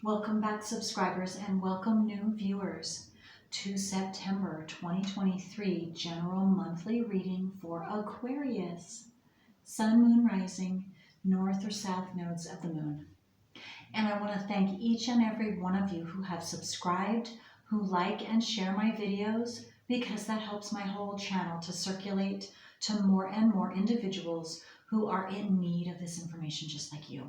Welcome back, subscribers, and welcome new viewers to September 2023 general monthly reading for Aquarius, Sun, Moon, Rising, North or South nodes of the Moon. And I want to thank each and every one of you who have subscribed, who like and share my videos, because that helps my whole channel to circulate to more and more individuals who are in need of this information just like you.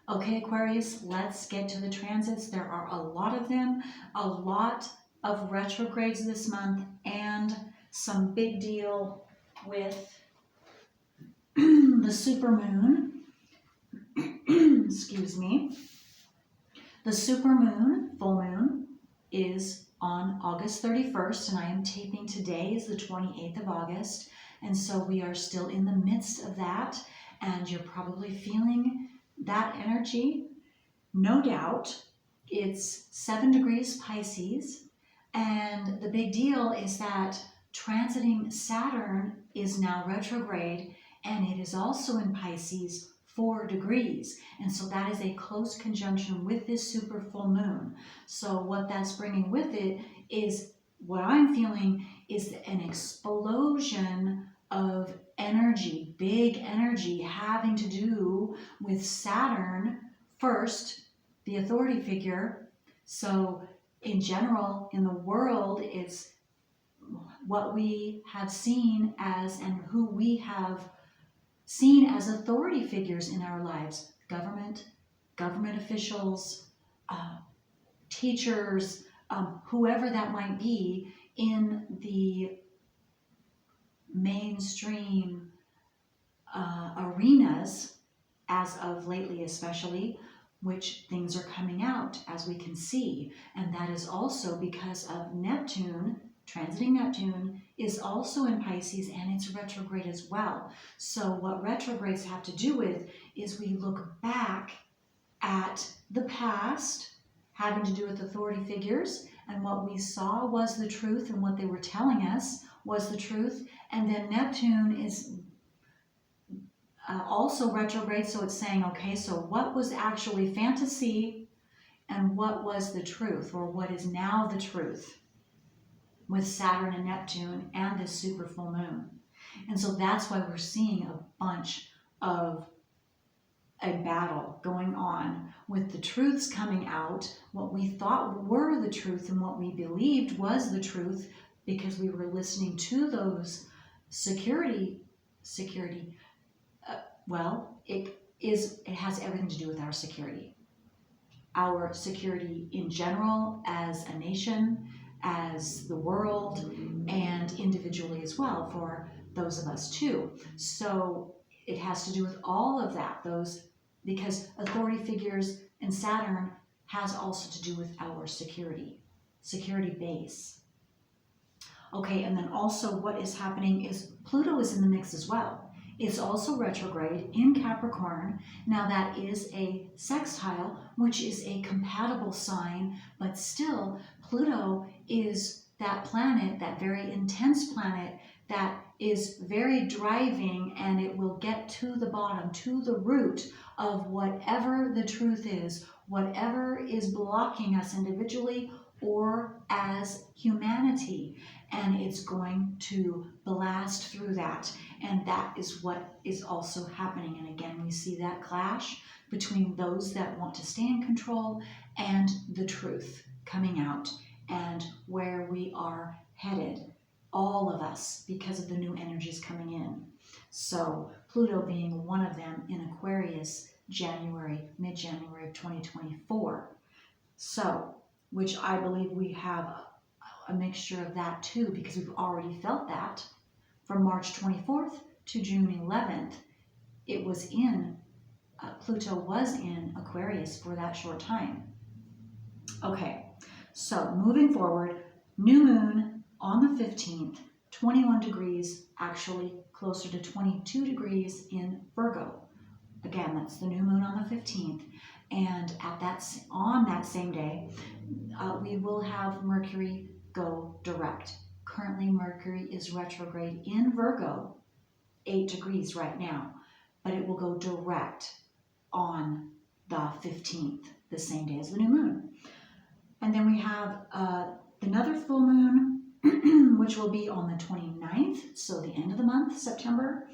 Okay, Aquarius, let's get to the transits. There are a lot of them, a lot of retrogrades this month, and some big deal with the supermoon. Excuse me. The supermoon, full moon, is on August 31st, and I am taping today is the 28th of August, and so we are still in the midst of that, and you're probably feeling that energy, no doubt. It's 7 degrees Pisces, and the big deal is that transiting Saturn is now retrograde, and it is also in Pisces 4 degrees, and so that is a close conjunction with this super full moon. So what that's bringing with it is, what I'm feeling is an explosion of energy, big energy, having to do with Saturn first, the authority figure. So in general, in the world, it's what we have seen as and who we have seen as authority figures in our lives: government officials, teachers, whoever that might be in the mainstream arenas, as of lately especially, which things are coming out, as we can see. And that is also because of Neptune. Transiting Neptune is also in Pisces, and it's retrograde as well. So what retrogrades have to do with is we look back at the past, having to do with authority figures, and what we saw was the truth, and what they were telling us was the truth. And then Neptune is also retrograde, so it's saying, okay, so what was actually fantasy and what was the truth, or what is now the truth, with Saturn and Neptune and this super full moon. And so that's why we're seeing a bunch of a battle going on with the truths coming out, what we thought were the truth and what we believed was the truth, because we were listening to those well, it has everything to do with our security in general, as a nation, as the world, and individually as well, for those of us too. So it has to do with all of that, because authority figures and Saturn has also to do with our security base. Okay, and then also what is happening is Pluto is in the mix as well. It's also retrograde in Capricorn. Now that is a sextile, which is a compatible sign, but still Pluto is that planet, that very intense planet, that is very driving, and it will get to the bottom, to the root of whatever the truth is, whatever is blocking us individually or as humanity, and it's going to blast through that. And that is what is also happening. And again, we see that clash between those that want to stay in control and the truth coming out, and where we are headed, all of us, because of the new energies coming in. So Pluto being one of them in Aquarius, mid-January of 2024. So, which I believe we have a mixture of that too, because we've already felt that from March 24th to June 11th. It was in, Pluto was in Aquarius for that short time. Okay, so moving forward, new moon on the 15th, 21 degrees, actually closer to 22 degrees in Virgo. Again, that's the new moon on the 15th. And on that same day, we will have Mercury go direct. Currently, Mercury is retrograde in Virgo, 8 degrees right now, but it will go direct on the 15th. the same day as the new moon. And then we have another full moon, which will be on the 29th, so the end of the month, September.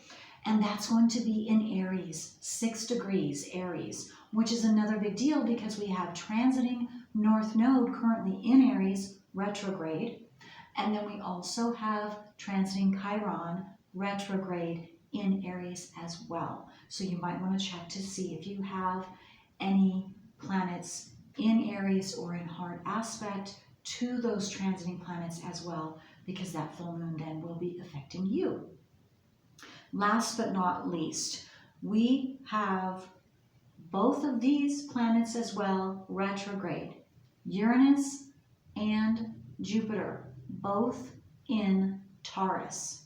And that's going to be in Aries, 6 degrees Aries, which is another big deal because we have transiting North Node currently in Aries, retrograde. And then we also have transiting Chiron, retrograde in Aries as well. So you might want to check to see if you have any planets in Aries or in hard aspect to those transiting planets as well, because that full moon then will be affecting you. Last but not least, we have both of these planets as well retrograde, Uranus and Jupiter, both in Taurus.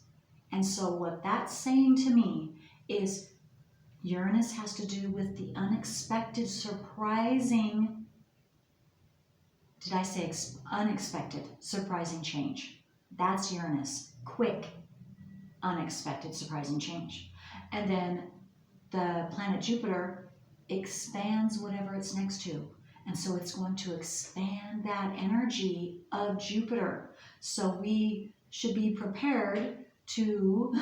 And so what that's saying to me is Uranus has to do with the unexpected, surprising, did I say unexpected, surprising change? That's Uranus, quick, unexpected, surprising change. And then the planet Jupiter expands whatever it's next to. And so it's going to expand that energy of Jupiter. So we should be prepared to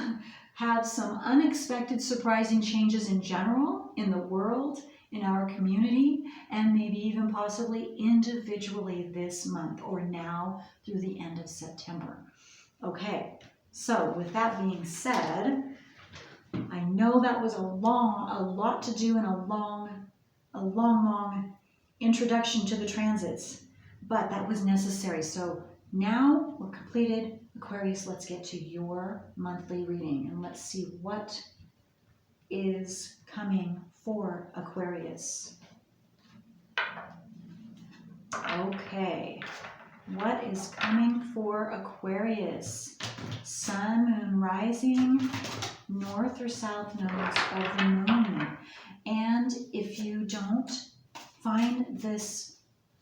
have some unexpected, surprising changes in general, in the world, in our community, and maybe even possibly individually this month or now through the end of September. Okay, so with that being said, I know that was a lot to do and a long introduction to the transits, but that was necessary. So now we're completed. Aquarius, let's get to your monthly reading and let's see what is coming for Aquarius. Okay, what is coming for Aquarius? Sun, moon, rising, north or south nodes of the moon. And if you don't find this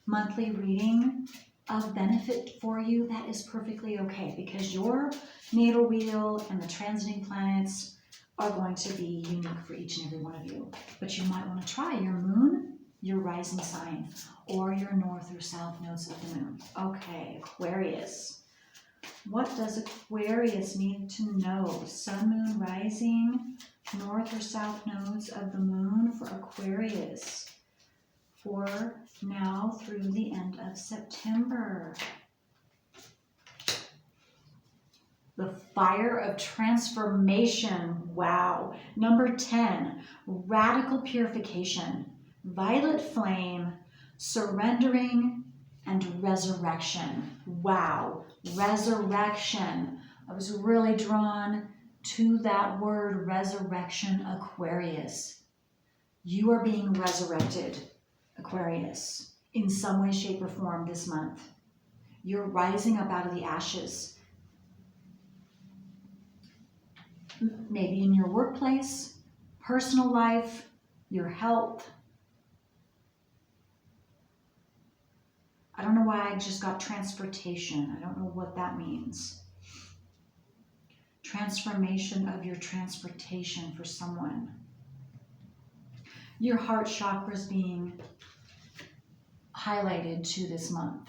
monthly reading of benefit for you, that is perfectly okay, because your natal wheel and the transiting planets are going to be unique for each and every one of you. But you might want to try your moon, your rising sign, or your north or south nodes of the moon. Okay, Aquarius. What does Aquarius need to know? Sun, moon, rising, north or south nodes of the moon for Aquarius for now through the end of September. The fire of transformation. Wow. Number 10, radical purification, violet flame, surrendering, and resurrection. Wow. Resurrection. I was really drawn to that word resurrection, Aquarius. You are being resurrected, Aquarius, in some way, shape, or form this month. You're rising up out of the ashes. Maybe in your workplace, personal life, your health. I don't know why I just got transportation. I don't know what that means. Transformation of your transportation for someone. Your heart chakra is being highlighted to this month.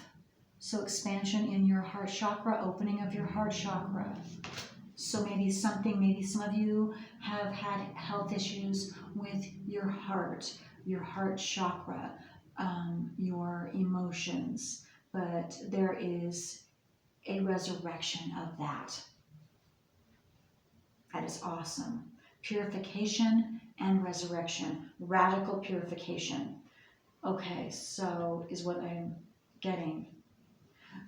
So expansion in your heart chakra, opening of your heart chakra. So maybe some of you have had health issues with your heart chakra, your emotions, but there is a resurrection of that. That is awesome. Purification and resurrection, radical purification. Okay, so is what I'm getting.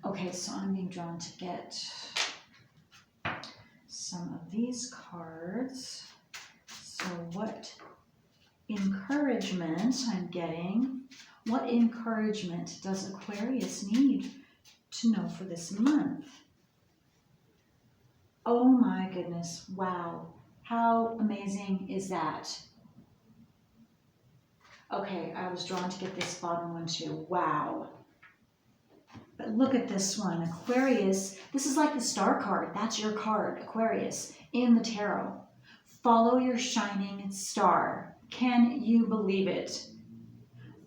Okay, so I'm being drawn to get some of these cards. So what encouragement I'm getting? What encouragement does Aquarius need to know for this month? Oh my goodness, wow. How amazing is that? Okay, I was drawn to get this bottom one too. Wow. But look at this one, Aquarius. This is like the star card. That's your card, Aquarius, in the tarot. Follow your shining star. Can you believe it?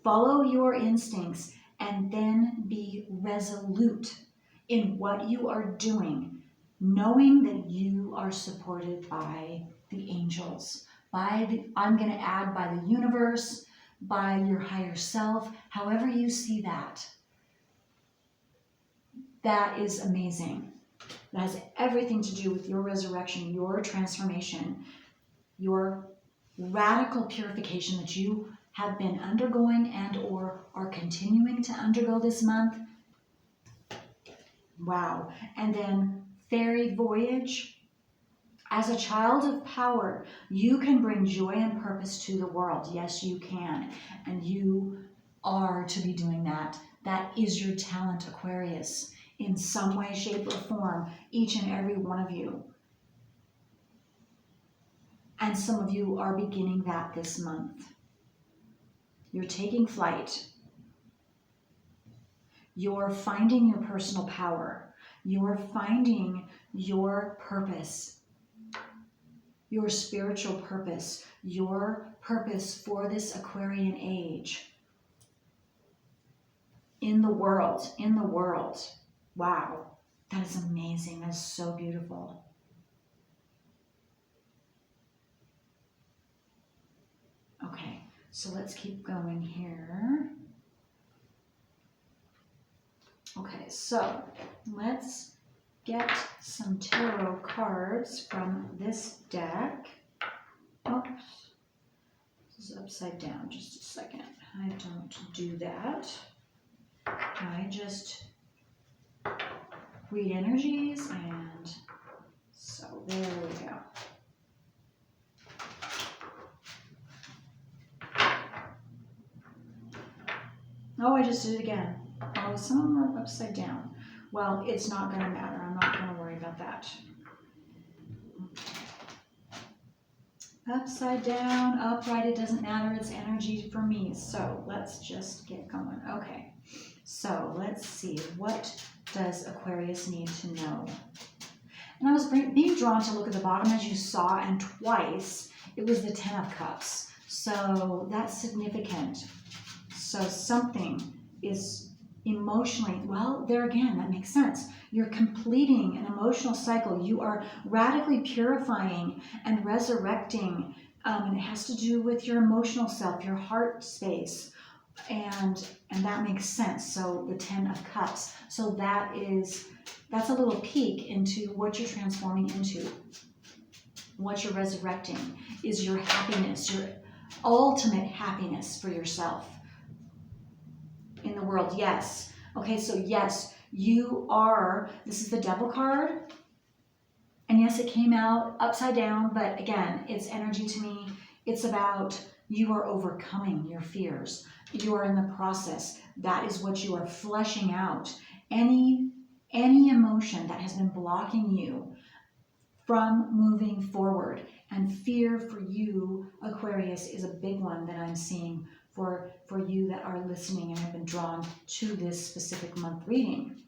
Follow your instincts and then be resolute in what you are doing, knowing that you are supported by the angels, I'm going to add by the universe, by your higher self, however you see that. That is amazing. That has everything to do with your resurrection, your transformation, your radical purification that you have been undergoing and or are continuing to undergo this month. Wow. And then fairy voyage. As a child of power, you can bring joy and purpose to the world. Yes, you can. And you are to be doing that. That is your talent, Aquarius, in some way, shape, or form, each and every one of you. And some of you are beginning that this month. You're taking flight. You're finding your personal power. You're finding your purpose, your spiritual purpose, your purpose for this Aquarian age. In the world. Wow, that is amazing. That is so beautiful. Okay, so let's keep going here. Okay, so let's get some tarot cards from this deck. Oops, this is upside down. Just a second. I don't do that. I just read energies, and so there we go. Oh, I just did it again. Oh, some of them are upside down. Well, it's not going to matter. I'm not going to worry about that. Upside down, upright, it doesn't matter. It's energy for me. So let's just get going. Okay. So let's see. What does Aquarius need to know? And I was being drawn to look at the bottom, as you saw, and twice it was the 10 of Cups. So that's significant. So something is emotionally, well, there again, that makes sense. You're completing an emotional cycle. You are radically purifying and resurrecting. And it has to do with your emotional self, your heart space. And that makes sense. So the 10 of Cups. So that's a little peek into what you're transforming into. What you're resurrecting is your happiness, your ultimate happiness for yourself in the world. Yes. Okay, so yes, you are, this is the Devil card. And yes, it came out upside down, but again, it's energy to me. It's about you are overcoming your fears. You are in the process. That is what you are fleshing out. Any emotion that has been blocking you from moving forward. And fear for you, Aquarius, is a big one that I'm seeing for you that are listening and have been drawn to this specific month reading.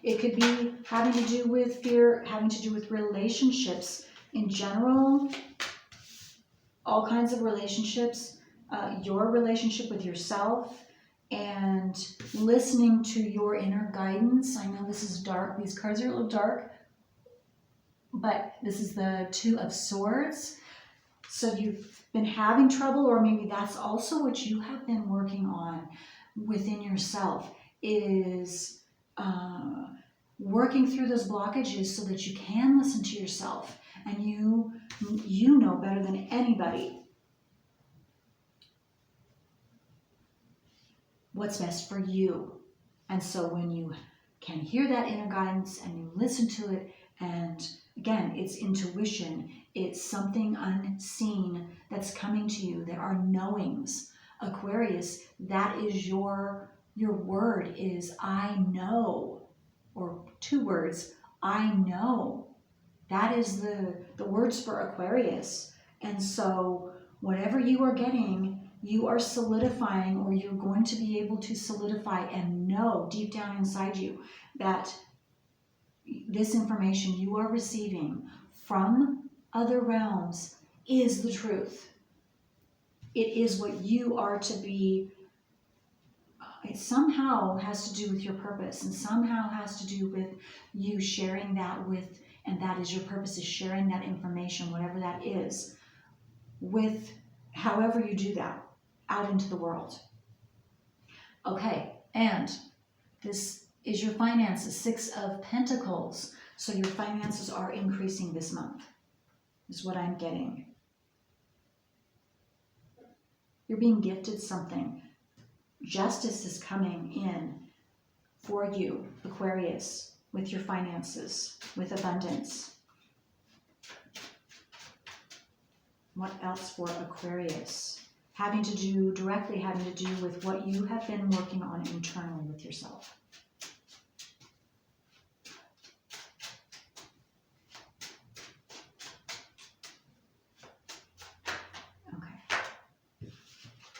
It could be having to do with fear, having to do with relationships in general, all kinds of relationships, your relationship with yourself, and listening to your inner guidance. I know this is dark. These cards are a little dark, but this is the 2 of Swords. So you've been having trouble, or maybe that's also what you have been working on within yourself, is working through those blockages so that you can listen to yourself. And you know better than anybody what's best for you. And so when you can hear that inner guidance and you listen to it, and again, it's intuition, it's something unseen that's coming to you. There are knowings. Aquarius, that is your word is I know, or 2 words, I know. That is the words for Aquarius. And so whatever you are getting, you are solidifying, or you're going to be able to solidify and know deep down inside you that this information you are receiving from other realms is the truth. It is what you are to be. It somehow has to do with your purpose, and somehow has to do with you sharing that with, and that is your purpose, is sharing that information, whatever that is, with however you do that out into the world. Okay, and this is your finances, 6 of Pentacles. So your finances are increasing this month, is what I'm getting. You're being gifted something. Justice is coming in for you, Aquarius, with your finances, with abundance. What else for Aquarius? Directly having to do with what you have been working on internally with yourself.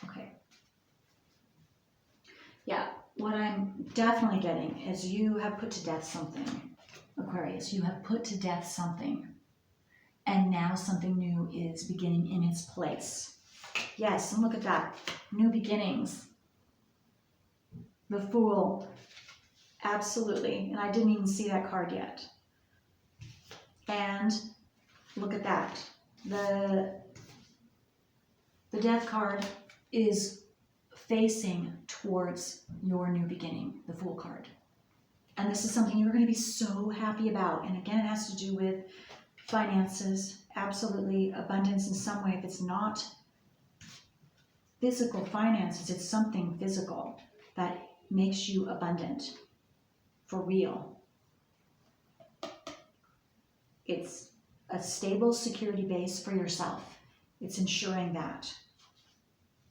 Okay. Yeah, what I'm definitely getting is you have put to death something, Aquarius. You have put to death something. And now something new is beginning in its place. Yes, and look at that. New beginnings. The Fool. Absolutely. And I didn't even see that card yet. And look at that. The Death card is facing towards your new beginning, the Fool card. And this is something you're going to be so happy about. And again, it has to do with finances, absolutely, abundance in some way. If it's not physical finances, it's something physical that makes you abundant for real. It's a stable security base for yourself. It's ensuring that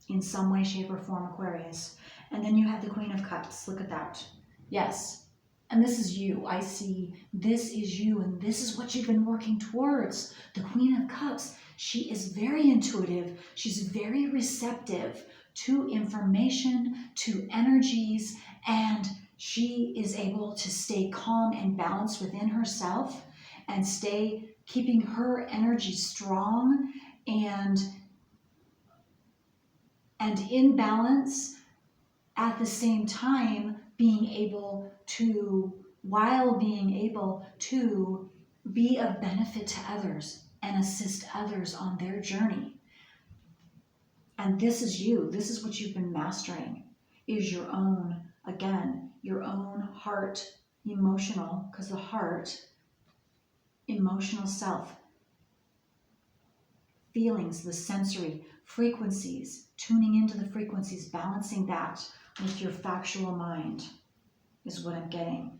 in some way, shape, or form, Aquarius. And then you have the Queen of Cups. Look at that. Yes. And this is you. I see this is you, and this is what you've been working towards. The Queen of Cups, she is very intuitive. She's very receptive to information, to energies, and she is able to stay calm and balanced within herself and stay keeping her energy strong and in balance, at the same time being able to, while being able to be of benefit to others and assist others on their journey. And this is you. This is what you've been mastering, is your own, again, your own heart, emotional, because the heart, emotional self, feelings, the sensory frequencies, tuning into the frequencies, balancing that with your factual mind is what I'm getting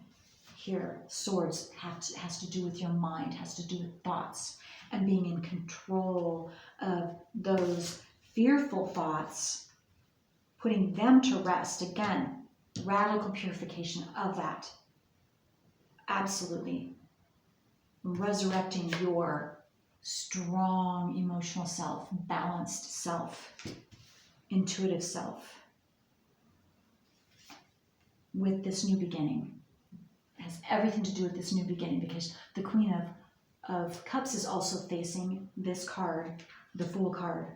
here. Swords has to do with your mind, has to do with thoughts and being in control of those fearful thoughts, putting them to rest. Again, radical purification of that. Absolutely. Resurrecting your strong emotional self, balanced self, intuitive self with this new beginning. It has everything to do with this new beginning, because the Queen of Cups is also facing this card, the Fool card.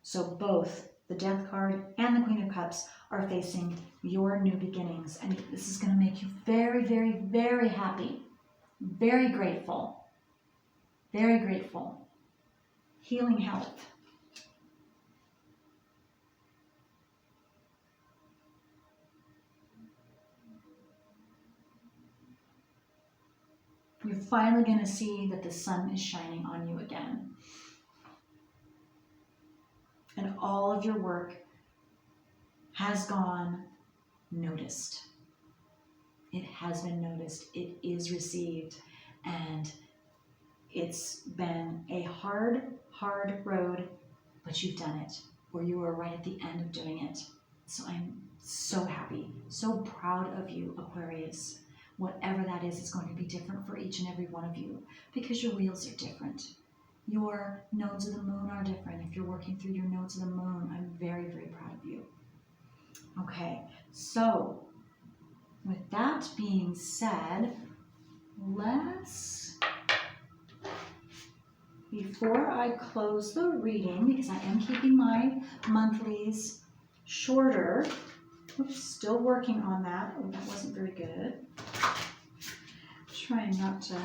So both the Death card and the Queen of Cups are facing your new beginnings. And this is going to make you very, very, very happy, very grateful. Very grateful. Healing health. You're finally going to see that the sun is shining on you again. And all of your work has gone noticed. It has been noticed. It is received. And it's been a hard road, but you've done it, or you are right at the end of doing it. So I'm so happy, so proud of you, Aquarius. Whatever that is, it's going to be different for each and every one of you, because your wheels are different. Your nodes of the moon are different. If you're working through your nodes of the moon, I'm very, very proud of you. Okay, so with that being said, let's before I close the reading, because I am keeping my monthlies shorter. Oops, still working on that. Oh, that wasn't very good. Trying not to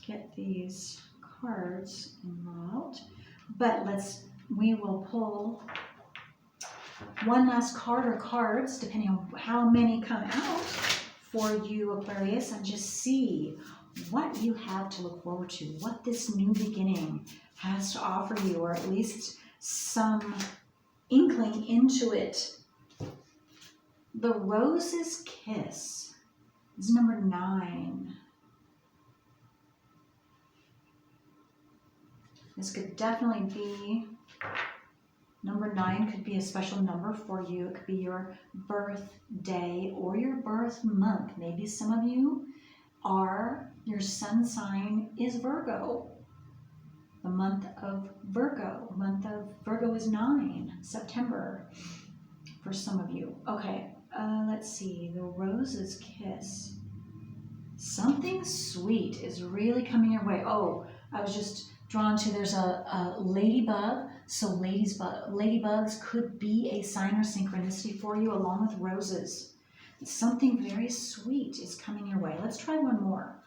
get these cards involved. But we will pull one last card or cards, depending on how many come out for you, Aquarius, and just see what you have to look forward to, what this new beginning has to offer you, or at least some inkling into it. The Rose's Kiss is number 9. This could definitely be, number 9 could be a special number for you. It could be your birthday or your birth month. Maybe some of you your sun sign is Virgo. The month of Virgo. The month of Virgo is 9, September, for some of you. Okay, let's see. The Rose's Kiss. Something sweet is really coming your way. Oh, I was just drawn to, there's a ladybug. So ladybugs could be a sign or synchronicity for you, along with roses. Something very sweet is coming your way. Let's try one more.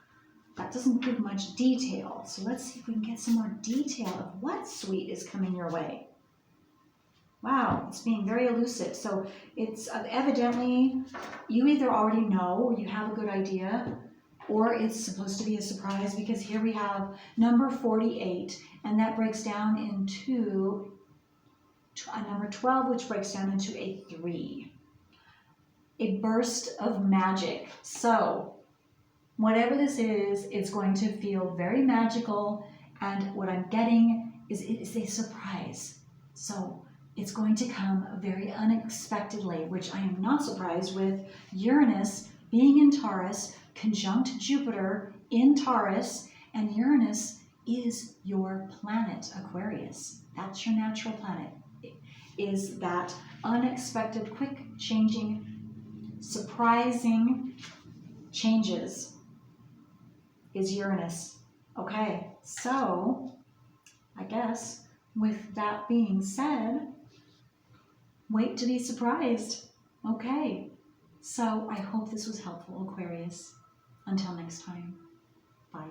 That doesn't give much detail. So let's see if we can get some more detail of what sweet is coming your way. Wow, it's being very elusive. So it's evidently, you either already know, or you have a good idea, or it's supposed to be a surprise, because here we have number 48, and that breaks down into a number 12, which breaks down into a 3. A burst of magic. So whatever this is, it's going to feel very magical, and what I'm getting is it is a surprise. So it's going to come very unexpectedly, which I am not surprised with Uranus being in Taurus, conjunct Jupiter in Taurus, and Uranus is your planet, Aquarius. That's your natural planet. Is that unexpected, quick changing, surprising changes is Uranus. Okay, so I guess with that being said, wait to be surprised. Okay, so I hope this was helpful, Aquarius. Until next time, bye.